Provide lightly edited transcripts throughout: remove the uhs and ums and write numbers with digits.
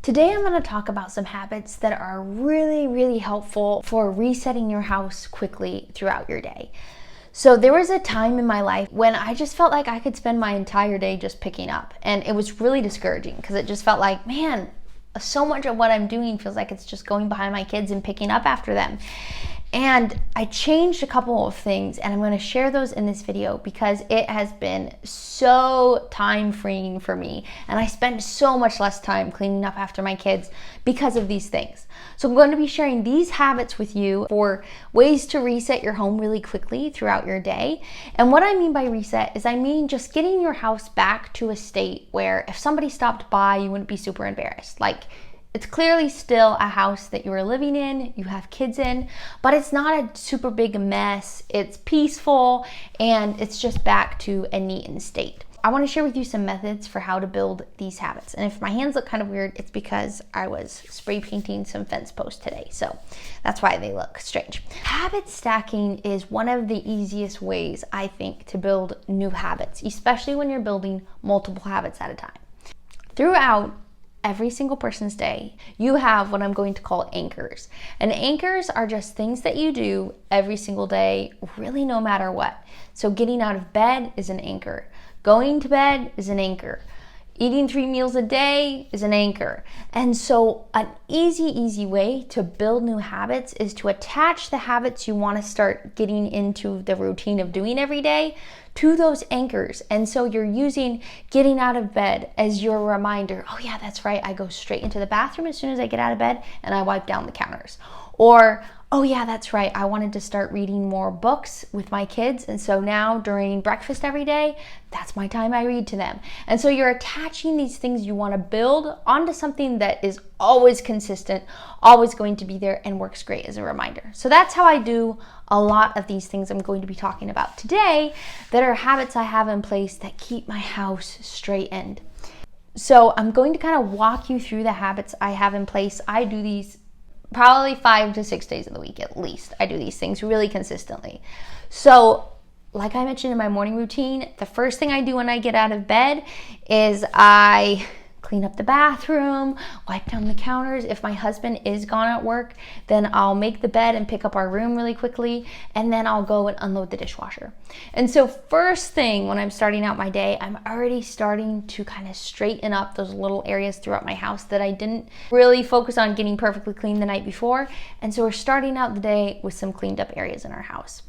Today I'm going to talk about some habits that are really helpful for resetting your house quickly throughout your day. So there was a time in my life when I just felt like I could spend my entire day just picking up, and it was really discouraging because it just felt like, man, so much of what I'm doing feels like it's just going behind my kids and picking up after them. And I changed a couple of things, and I'm going to share those in this video because it has been so time freeing for me, and I spend so much less time cleaning up after my kids because of these things. So I'm going to be sharing these habits with you for ways to reset your home really quickly throughout your day. And what I mean by reset is I mean just getting your house back to a state where if somebody stopped by, you wouldn't be super embarrassed. Like, it's clearly still a house that you are living in, you have kids in, but it's not a super big mess. It's peaceful, and it's just back to a neat state. I want to share with you some methods for how to build these habits. And if my hands look kind of weird, it's because I was spray painting some fence posts today. So that's why they look strange. Habit stacking is one of the easiest ways, I think, to build new habits, especially when you're building multiple habits at a time. Throughout every single person's day, you have what I'm going to call anchors. And anchors are just things that you do every single day, really no matter what. So getting out of bed is an anchor. Going to bed is an anchor. Eating 3 meals a day is an anchor. And so an easy way to build new habits is to attach the habits you want to start getting into the routine of doing every day to those anchors. And so you're using getting out of bed as your reminder. Oh yeah, that's right. I go straight into the bathroom as soon as I get out of bed and I wipe down the counters. Or, oh yeah, that's right. I wanted to start reading more books with my kids. And so now during breakfast every day, that's my time I read to them. And so you're attaching these things you want to build onto something that is always consistent, always going to be there, and works great as a reminder. So that's how I do a lot of these things I'm going to be talking about today that are habits I have in place that keep my house straightened. So I'm going to kind of walk you through the habits I have in place. I do these probably 5 to 6 days of the week at least. I do these things really consistently. So like I mentioned in my morning routine, the first thing I do when I get out of bed is I clean up the bathroom, wipe down the counters. If my husband is gone at work, then I'll make the bed and pick up our room really quickly, and then I'll go and unload the dishwasher. And so first thing when I'm starting out my day, I'm already starting to kind of straighten up those little areas throughout my house that I didn't really focus on getting perfectly clean the night before. And so we're starting out the day with some cleaned up areas in our house.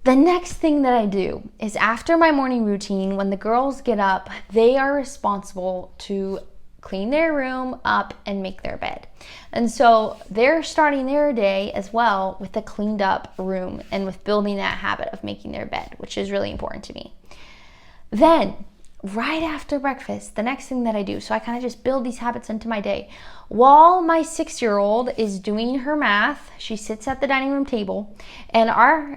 The next thing that I do is after my morning routine, when the girls get up, they are responsible to clean their room up and make their bed. And so they're starting their day as well with a cleaned up room and with building that habit of making their bed, which is really important to me. Then right after breakfast, the next thing that I do, so I kind of just build these habits into my day. While my 6-year-old is doing her math, she sits at the dining room table, and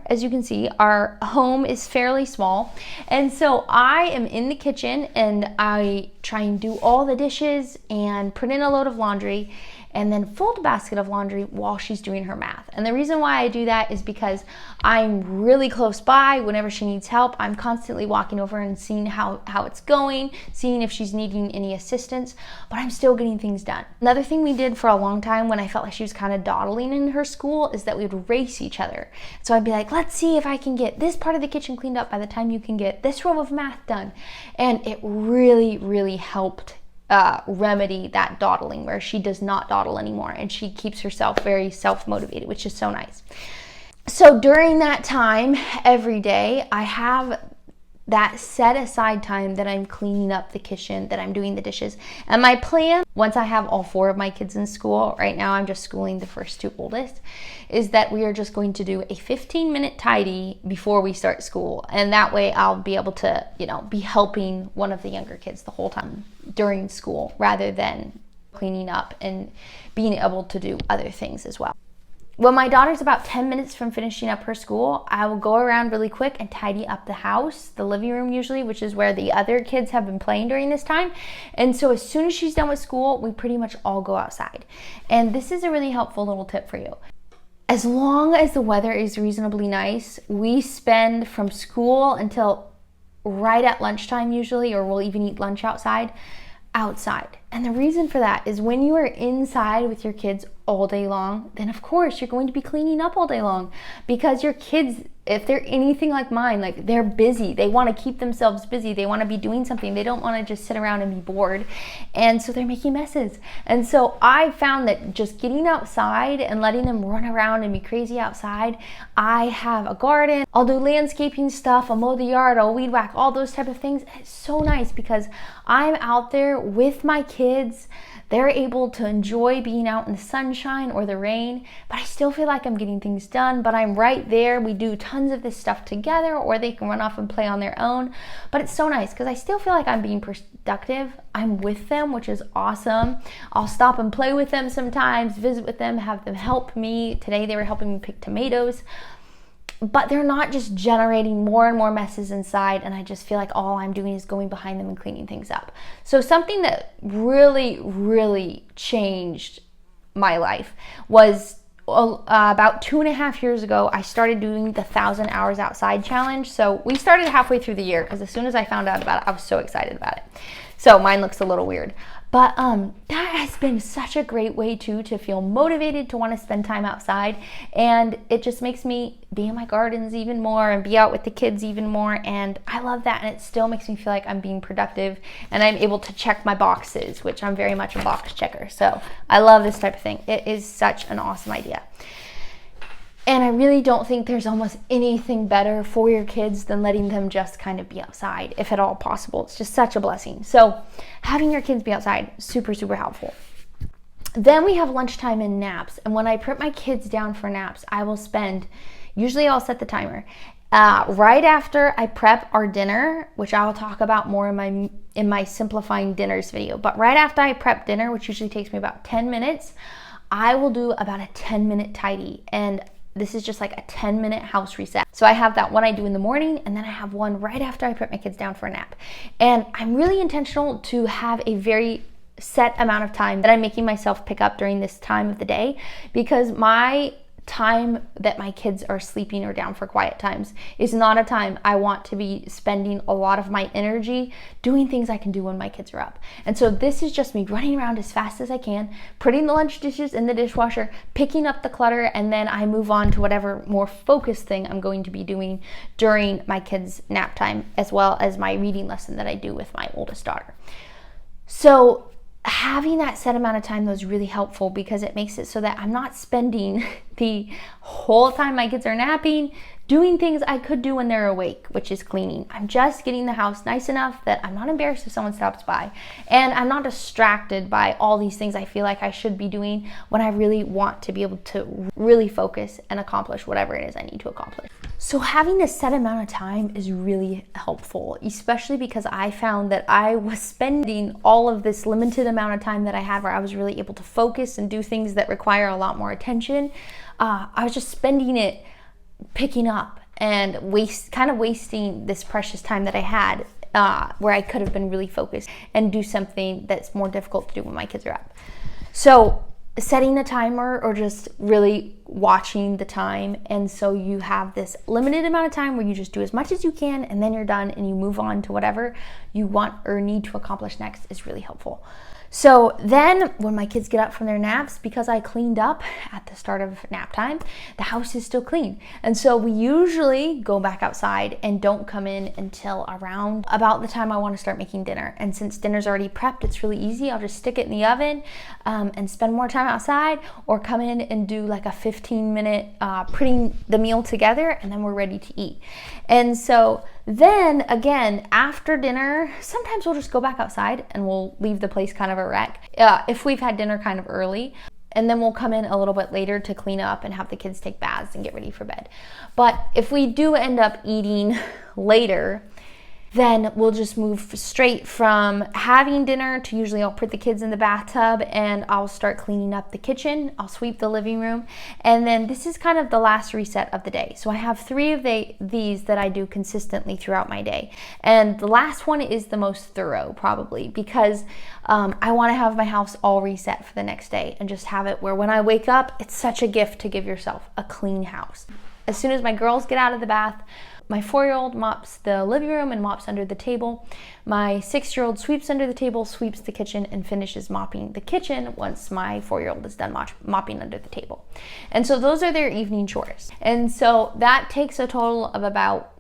as you can see, our home is fairly small. And so I am in the kitchen and I try and do all the dishes and put in a load of laundry and then fold a basket of laundry while she's doing her math. And the reason why I do that is because I'm really close by. Whenever she needs help, I'm constantly walking over and seeing how it's going, seeing if she's needing any assistance, but I'm still getting things done. Another thing we did for a long time when I felt like she was kind of dawdling in her school is that we would race each other. So I'd be like, let's see if I can get this part of the kitchen cleaned up by the time you can get this row of math done. And it really helped remedy that dawdling, where she does not dawdle anymore and she keeps herself very self-motivated, which is so nice. So during that time every day, I have that set aside time that I'm cleaning up the kitchen, that I'm doing the dishes. And my plan, once I have all 4 of my kids in school, right now I'm just schooling the first 2 oldest, is that we are just going to do a 15-minute tidy before we start school. And that way I'll be able to, be helping one of the younger kids the whole time during school, rather than cleaning up and being able to do other things as well. When my daughter's about 10 minutes from finishing up her school, I will go around really quick and tidy up the house, the living room usually, which is where the other kids have been playing during this time. And so as soon as she's done with school, we pretty much all go outside. And this is a really helpful little tip for you. As long as the weather is reasonably nice, we spend from school until right at lunchtime usually, or we'll even eat lunch outside. And the reason for that is when you are inside with your kids all day long, then of course you're going to be cleaning up all day long, because your kids, if they're anything like mine, like they're busy. They want to keep themselves busy. They want to be doing something. They don't want to just sit around and be bored. And so they're making messes. And so I found that just getting outside and letting them run around and be crazy outside. I have a garden. I'll do landscaping stuff. I'll mow the yard. I'll weed whack, all those type of things. It's so nice because I'm out there with my kids. They're able to enjoy being out in the sunshine or the rain, but I still feel like I'm getting things done, but I'm right there. We do tons of this stuff together, or they can run off and play on their own. But it's so nice because I still feel like I'm being productive. I'm with them, which is awesome. I'll stop and play with them sometimes, visit with them, have them help me. Today they were helping me pick tomatoes. But they're not just generating more and more messes inside, and I just feel like all I'm doing is going behind them and cleaning things up. So something that really, really changed my life was about 2.5 years ago, I started doing the 1,000 hours outside challenge. So we started halfway through the year because as soon as I found out about it, I was so excited about it. So mine looks a little weird. But that has been such a great way too to feel motivated to want to spend time outside. And it just makes me be in my gardens even more and be out with the kids even more. And I love that. And it still makes me feel like I'm being productive and I'm able to check my boxes, which I'm very much a box checker. So I love this type of thing. It is such an awesome idea. And I really don't think there's almost anything better for your kids than letting them just kind of be outside, if at all possible. It's just such a blessing. So having your kids be outside, super, super helpful. Then we have lunchtime and naps. And when I put my kids down for naps, I will spend, usually I'll set the timer, right after I prep our dinner, which I'll talk about more in my simplifying dinners video. But right after I prep dinner, which usually takes me about 10 minutes, I will do about a 10-minute tidy. And this is just like a 10-minute house reset. So I have that one I do in the morning, and then I have one right after I put my kids down for a nap. And I'm really intentional to have a very set amount of time that I'm making myself pick up during this time of the day, because my time that my kids are sleeping or down for quiet times is not a time I want to be spending a lot of my energy doing things I can do when my kids are up. And so this is just me running around as fast as I can, putting the lunch dishes in the dishwasher, picking up the clutter, and then I move on to whatever more focused thing I'm going to be doing during my kids' nap time, as well as my reading lesson that I do with my oldest daughter. So having that set amount of time though is really helpful, because it makes it so that I'm not spending the whole time my kids are napping doing things I could do when they're awake, which is cleaning. I'm just getting the house nice enough that I'm not embarrassed if someone stops by, and I'm not distracted by all these things I feel like I should be doing when I really want to be able to really focus and accomplish whatever it is I need to accomplish. So having a set amount of time is really helpful, especially because I found that I was spending all of this limited amount of time that I had where I was really able to focus and do things that require a lot more attention. I was just spending it picking up and wasting this precious time that I had where I could have been really focused and do something that's more difficult to do when my kids are up. So setting a timer or just really watching the time, and so you have this limited amount of time where you just do as much as you can and then you're done and you move on to whatever you want or need to accomplish next is really helpful. So then when my kids get up from their naps, because I cleaned up at the start of nap time, the house is still clean. And so we usually go back outside and don't come in until around about the time I want to start making dinner. And since dinner's already prepped, it's really easy. I'll just stick it in the oven and spend more time outside, or come in and do like a 15-minute putting the meal together, and then we're ready to eat. And so then again, after dinner, sometimes we'll just go back outside and we'll leave the place kind of a wreck if we've had dinner kind of early. And then we'll come in a little bit later to clean up and have the kids take baths and get ready for bed. But if we do end up eating later, then we'll just move straight from having dinner to usually I'll put the kids in the bathtub and I'll start cleaning up the kitchen. I'll sweep the living room. And then this is kind of the last reset of the day. So I have 3 of these that I do consistently throughout my day. And the last one is the most thorough probably, because I want to have my house all reset for the next day and just have it where when I wake up, it's such a gift to give yourself a clean house. As soon as my girls get out of the bath, My 4-year-old mops the living room and mops under the table. My 6-year-old sweeps under the table, sweeps the kitchen, and finishes mopping the kitchen once my 4-year-old is done mopping under the table. And so those are their evening chores. And so that takes a total of about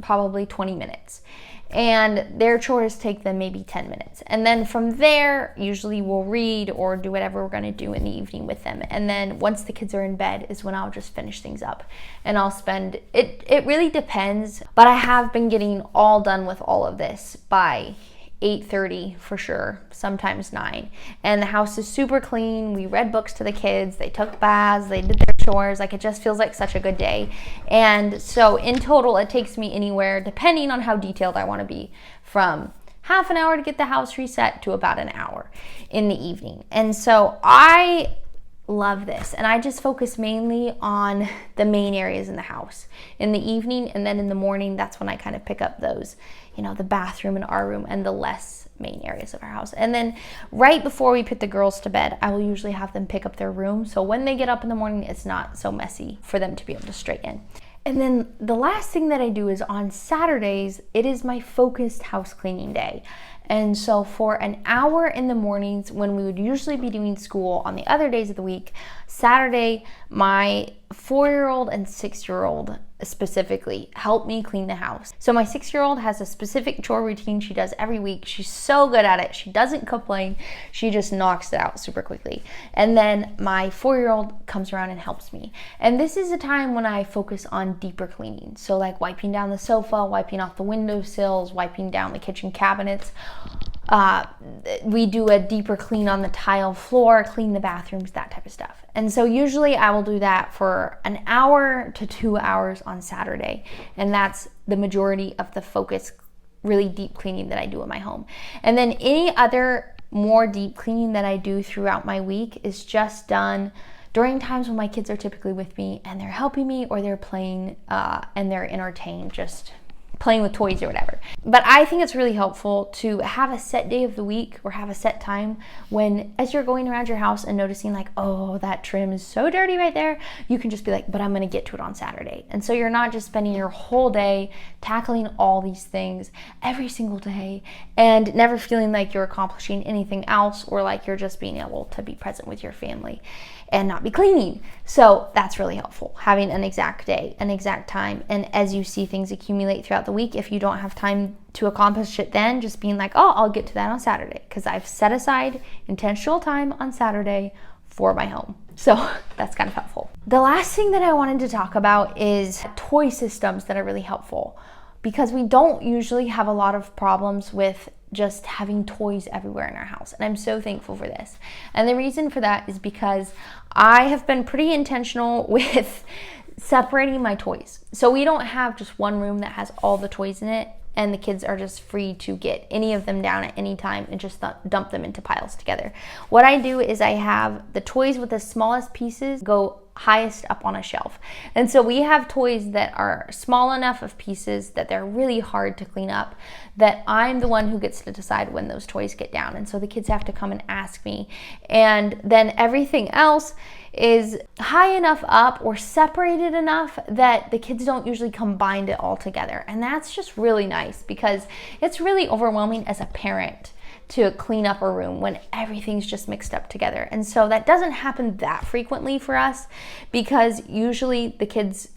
probably 20 minutes. And their chores take them maybe 10 minutes. And then from there, usually we'll read or do whatever we're going to do in the evening with them. And then once the kids are in bed is when I'll just finish things up. And I'll spend, it really depends, but I have been getting all done with all of this by 8:30 for sure, sometimes 9. And the house is super clean. We read books to the kids. They took baths. They did their chores. Like, it just feels like such a good day. And so in total, it takes me anywhere, depending on how detailed I want to be, from half an hour to get the house reset to about an hour in the evening. And so I love this, and I just focus mainly on the main areas in the house in the evening, and then in the morning, that's when I kind of pick up those, the bathroom and our room and the less main areas of our house. And then right before we put the girls to bed, I will usually have them pick up their room, so when they get up in the morning, it's not so messy for them to be able to straighten. And then the last thing that I do is on Saturdays, it is my focused house cleaning day. And so for an hour in the mornings when we would usually be doing school on the other days of the week, Saturday, my 4-year-old and 6-year-old specifically help me clean the house. So my 6-year-old has a specific chore routine she does every week. She's so good at it. She doesn't complain. She just knocks it out super quickly. And then my 4-year-old comes around and helps me. And this is a time when I focus on deeper cleaning. So like wiping down the sofa, wiping off the windowsills, wiping down the kitchen cabinets. We do a deeper clean on the tile floor, clean the bathrooms, that type of stuff. And so usually I will do that for an hour to 2 hours on Saturday. And that's the majority of the focus, really deep cleaning that I do in my home. And then any other more deep cleaning that I do throughout my week is just done during times when my kids are typically with me and they're helping me, or they're playing and they're entertained, just playing with toys or whatever. But I think it's really helpful to have a set day of the week or have a set time when, as you're going around your house and noticing like, oh, that trim is so dirty right there, you can just be like, but I'm gonna get to it on Saturday. And so you're not just spending your whole day tackling all these things every single day and never feeling like you're accomplishing anything else, or like you're just being able to be present with your family and not be cleaning. So that's really helpful, having an exact day, an exact time. And as you see things accumulate throughout the week, if you don't have time to accomplish it then, just being like, oh, I'll get to that on Saturday, because I've set aside intentional time on Saturday for my home. So that's kind of helpful. The last thing that I wanted to talk about is toy systems that are really helpful, because we don't usually have a lot of problems with just having toys everywhere in our house. And I'm so thankful for this. And the reason for that is because I have been pretty intentional with separating my toys. So we don't have just one room that has all the toys in it, and the kids are just free to get any of them down at any time and just dump them into piles together. What I do is I have the toys with the smallest pieces go highest up on a shelf. And so we have toys that are small enough of pieces that they're really hard to clean up, that I'm the one who gets to decide when those toys get down. And so the kids have to come and ask me. And then everything else is high enough up or separated enough that the kids don't usually combine it all together. And that's just really nice, because it's really overwhelming as a parent to clean up a room when everything's just mixed up together. And so that doesn't happen that frequently for us, because usually the kids,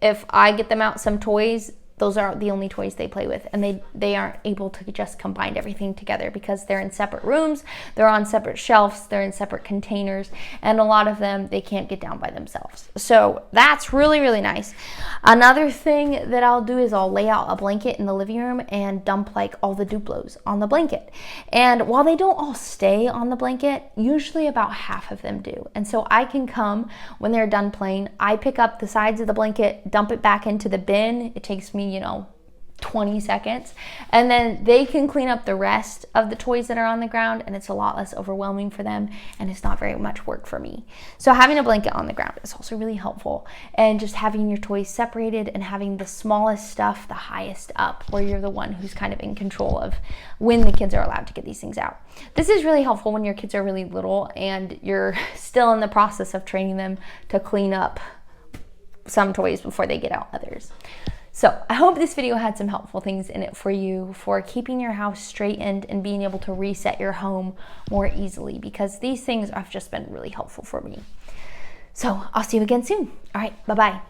if I get them out some toys, those are the only toys they play with, and they aren't able to just combine everything together because they're in separate rooms, they're on separate shelves, they're in separate containers, and a lot of them they can't get down by themselves. So that's really, really nice. Another thing that I'll do is I'll lay out a blanket in the living room and dump like all the Duplos on the blanket. And while they don't all stay on the blanket, usually about half of them do. And so I can come when they're done playing, I pick up the sides of the blanket, dump it back into the bin. It takes me 20 seconds, and then they can clean up the rest of the toys that are on the ground, and it's a lot less overwhelming for them, and it's not very much work for me. So having a blanket on the ground is also really helpful, and just having your toys separated and having the smallest stuff the highest up, where you're the one who's kind of in control of when the kids are allowed to get these things out. This is really helpful when your kids are really little and you're still in the process of training them to clean up some toys before they get out others. So I hope this video had some helpful things in it for you for keeping your house straightened and being able to reset your home more easily, because these things have just been really helpful for me. So I'll see you again soon. All right, bye-bye.